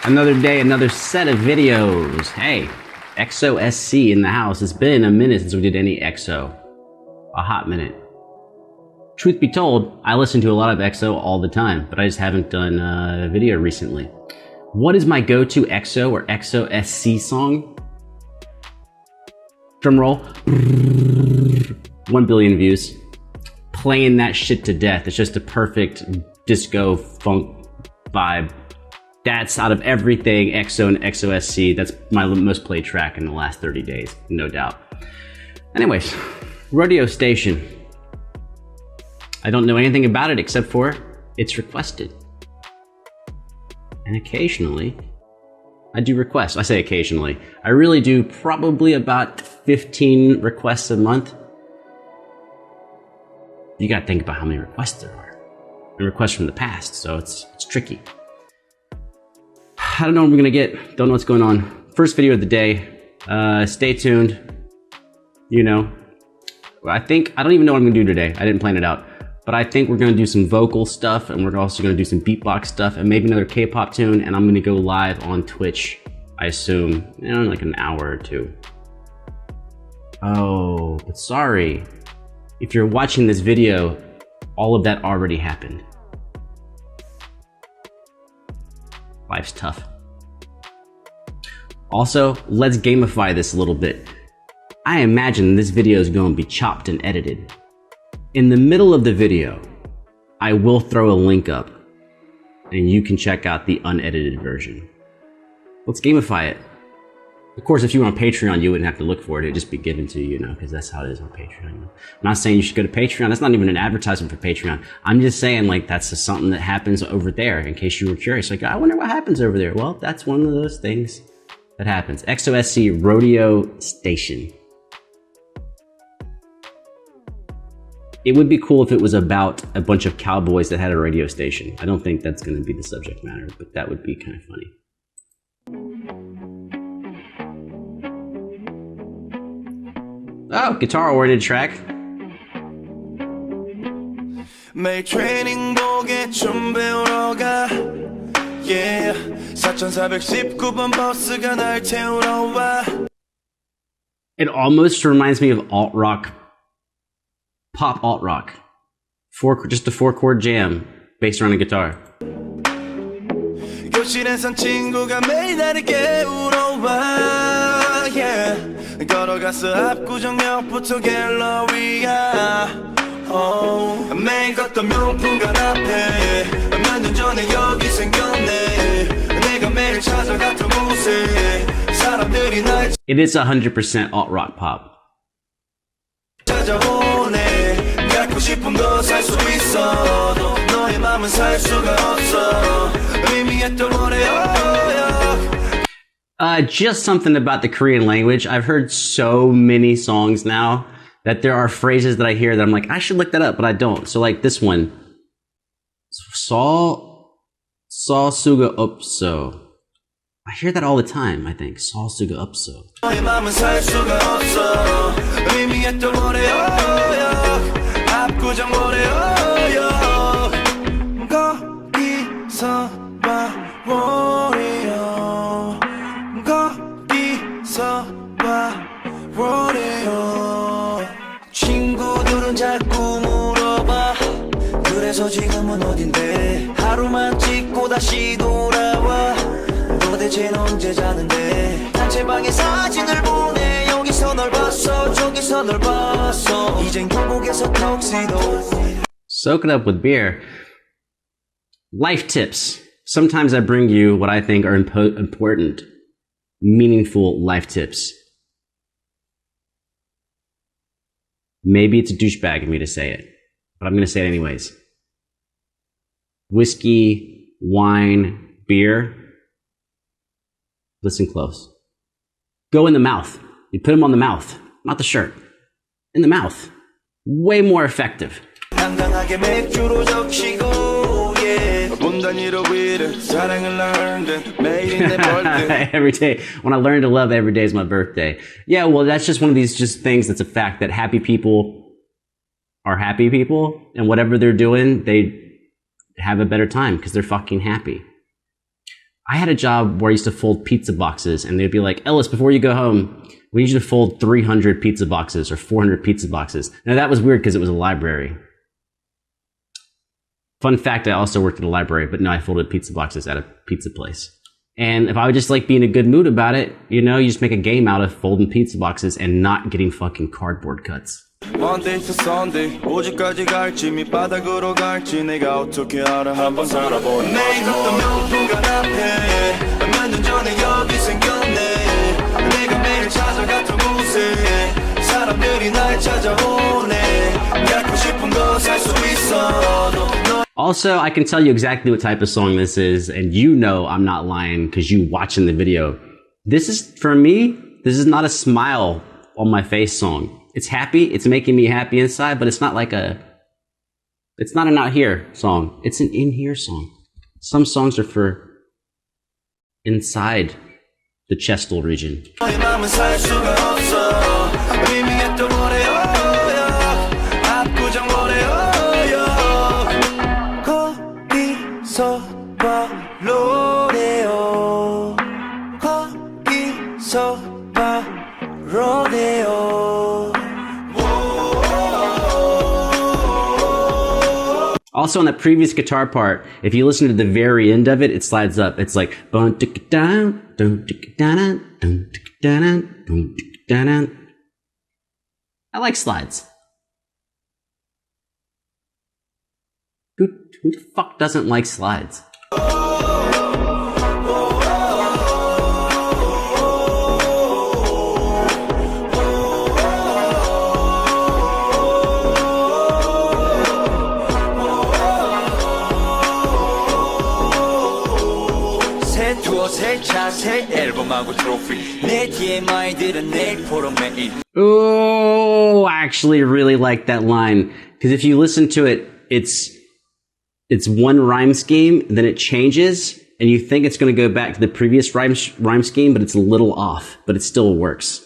Another day, another set of videos. Hey, EXO SC in the house. It's been a minute since we did any EXO. A hot minute. Truth be told, I listen to a lot of EXO all the time, but I just haven't done a video recently. What is my go-to EXO or EXO SC song? Drum roll. 1 billion views. Playing that shit to death. It's just a perfect disco funk vibe. That's out of everything EXO and EXO SC. That's my most played track in the last 30 days, no doubt. Anyways, Rodeo Station. I don't know anything about it except for it's requested. And occasionally, I do requests. I say occasionally. I really do probably about 15 requests a month. You gotta think about how many requests there are. And requests from the past, so it's tricky. I don't know what we're gonna get. Don't know what's going on. First video of the day. Stay tuned. You know, I don't even know what I'm gonna do today. I didn't plan it out. But I think we're gonna do some vocal stuff, and we're also gonna do some beatbox stuff, and maybe another K-pop tune, and I'm gonna go live on Twitch, I assume, in like an hour or two. Oh, but sorry. If you're watching this video, all of that already happened. Life's tough. Also, let's gamify this a little bit. I imagine this video is going to be chopped and edited. In the middle of the video, I will throw a link up and you can check out the unedited version. Let's gamify it. Of course, if you were on Patreon, you wouldn't have to look for it. It'd just be given to you, you know, because that's how it is on Patreon. I'm not saying you should go to Patreon. That's not even an advertisement for Patreon. I'm just saying, like, that's just something that happens over there, in case you were curious. Like, I wonder what happens over there. Well, that's one of those things that happens. EXO SC Rodeo Station. It would be cool if it was about a bunch of cowboys that had a radio station. I don't think that's going to be the subject matter, but that would be kind of funny. Oh, guitar-oriented track. 매일 트레이닝복에 춤 배우러 가. Yeah, 4419번 버스가 날 태우러 와. It almost reminds me of alt-rock, pop alt-rock. Just a 4-chord jam based around a guitar. 교실에선 친구가 매일 나를 깨우러 와. Yeah. 걸어가서 압구정역부터 갤러리야. 매일 걷던 명품관 앞에 몇 년 전에 여기 생겼네. 내가 매일 찾아갔던 곳에 사람들이 날. It is 100% alt-rock pop. 찾아오네. 갖고 싶은 거 살 수 있어도 너의 맘은 살 수가 없어. 의미했던 Rodeo. Just something about the Korean language. I've heard so many songs now that there are phrases that I hear that I'm like, I should look that up, but I don't. So like this one. Saw suga upso. I hear that all the time, I think. Saw suga upso. Rodeo. 친구들은 자꾸 물어봐. 그래서 지금은 어딘데? 하루만 찍고 다시 돌아와. 도대체 언제 자는데? 단체방에 사진을 보내. 여기서 널 봤어, 저기서 널 봤어. 이젠 교복에서 턱시도. Soak it up with beer. Life tips. Sometimes I bring you what I think are important, meaningful life tips. Maybe it's a douchebag of me to say it, but I'm going to say it anyways. Whiskey, wine, beer. Listen close. Go in the mouth. You put them on the mouth, not the shirt. In the mouth. Way more effective. Every day. When I learn to love, every day is my birthday. Yeah, well, that's just one of these things that's a fact, that happy people are happy people, and whatever they're doing, they have a better time because they're fucking happy. I had a job where I used to fold pizza boxes, and they'd be like, Ellis, before you go home, we need you to fold 300 pizza boxes or 400 pizza boxes. Now that was weird because it was a library. Fun fact, I also worked at a library, but no, I folded pizza boxes at a pizza place. And if I would just like be in a good mood about it, you know, you just make a game out of folding pizza boxes and not getting fucking cardboard cuts. Monday to Sunday 오직까지 갈지 밑바닥으로 갈지 내가 어떻게 알아 한번 살아보니 내일 어떤 명품관 앞에 몇 년 전에 여기 생겼네 내가 매일 찾아갔던 곳에 사람들이 날 찾아오네 갖고 싶은 거 살 수 있어. Also, I can tell you exactly what type of song this is, and you know I'm not lying because you watching the video. This is, for me, this is not a smile on my face song. It's happy, it's making me happy inside, but it's not like it's not an out here song. It's an in here song. Some songs are for inside the chestal region. Rodeo. Also, on that previous guitar part, if you listen to the very end of it, it slides up. It's like bum tick down, dum tick down, dum tick down, dum tick down. I like slides. Who the fuck doesn't like slides? Oh, I actually really like that line. Because if you listen to it, it's one rhyme scheme, then it changes, and you think it's going to go back to the previous rhyme scheme, but it's a little off, but it still works.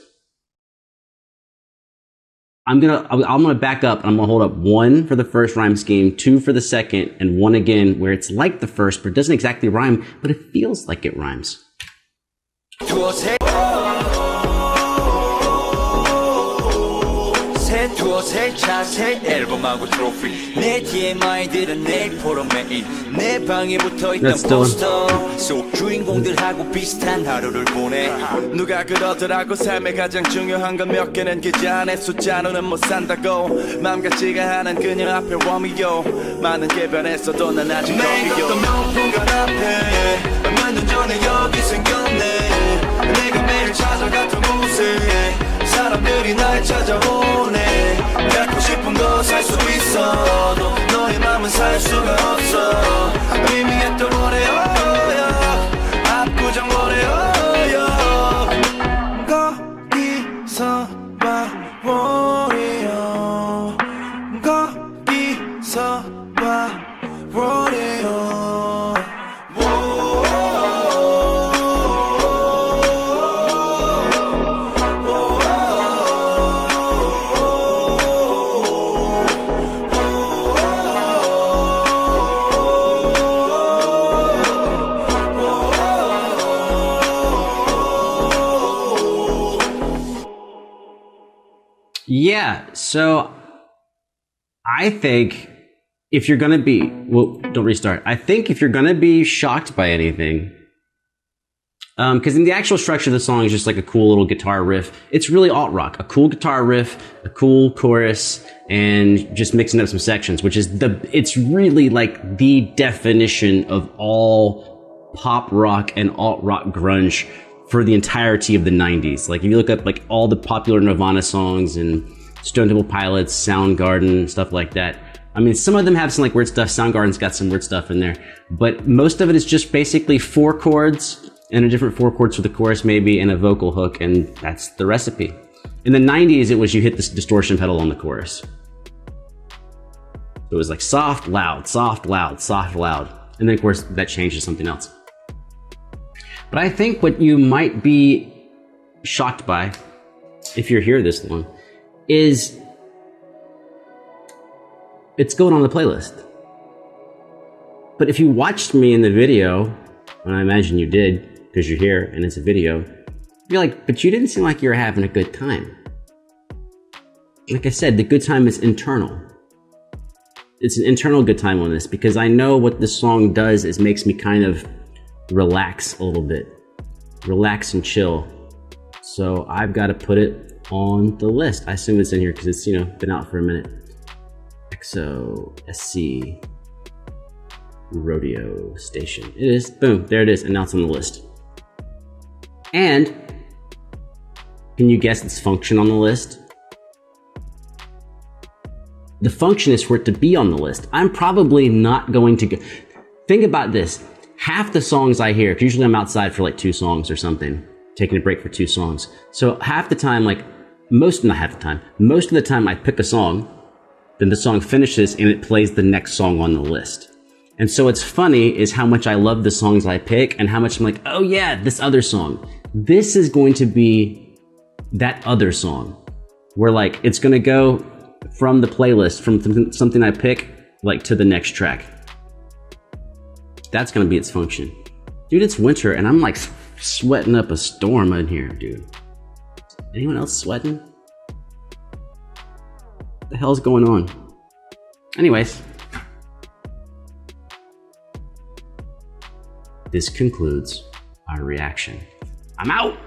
I'm gonna back up, and I'm gonna hold up 1 for the first rhyme scheme, 2 for the second, and 1 again where it's like the first, but it doesn't exactly rhyme, but it feels like it rhymes. 두어 세차 새 앨범하고 트로피 내 TMI들은 내일 보러 매일 내 방에 붙어있던 포스터 속 주인공들하고 비슷한 하루를 보내 누가 그러더라고 삶의 가장 중요한 건 몇 개는 기지 안에 숫자로는 못 산다고 맘 같지가 않은 그녀 앞에 웜이요 많은 게 변했어도 난 아직 거기요 어떤 명품관 앞에 몇 년 전에 여기 생겼네 내가 매일 찾아갔던 곳에 사람들이 날 찾아오네 갖고 싶은 거 살 수 있어도 너의 맘은 살 수가 없어 의미했던 Rodeo 압구정 Rodeo 거기서 봐 Rodeo 거기서 봐 Rodeo Yeah, so I think if you're gonna be, well, don't restart. I think if you're gonna be shocked by anything, because in the actual structure of the song is just like a cool little guitar riff. It's really alt rock, a cool guitar riff, a cool chorus, and just mixing up some sections, which is it's really like the definition of all pop rock and alt rock grunge for the entirety of the 90s. Like if you look up like all the popular Nirvana songs and Stone Temple Pilots, Soundgarden, stuff like that. I mean, some of them have some like weird stuff. Soundgarden's got some weird stuff in there, but most of it is just basically 4 chords and a different 4 chords for the chorus maybe and a vocal hook, and that's the recipe. In the 90s, it was you hit this distortion pedal on the chorus. So it was like soft, loud, soft, loud, soft, loud. And then of course that changed to something else. But I think what you might be shocked by, if you're here this long, is it's going on the playlist. But if you watched me in the video, and I imagine you did, because you're here and it's a video, you're like, but you didn't seem like you were having a good time. Like I said, the good time is internal. It's an internal good time on this, because I know what this song does is makes me kind of relax a little bit. Relax and chill. So I've got to put it on the list. I assume it's in here because it's, you know, been out for a minute. EXO SC Rodeo Station. It is. Boom. There it is. And now it's on the list. And can you guess its function on the list? The function is for it to be on the list. I'm probably not going to go. Think about this. Half the songs I hear, 'cause usually I'm outside for like 2 songs or something, taking a break for 2 songs. So half the time, like most of the time I pick a song, then the song finishes and it plays the next song on the list. And so what's funny is how much I love the songs I pick and how much I'm like, oh yeah, this other song. This is going to be that other song where like it's going to go from the playlist, from something I pick, like to the next track. That's going to be its function. Dude, it's winter and I'm like sweating up a storm in here, dude. Anyone else sweating? What the hell's going on? Anyways. This concludes our reaction. I'm out!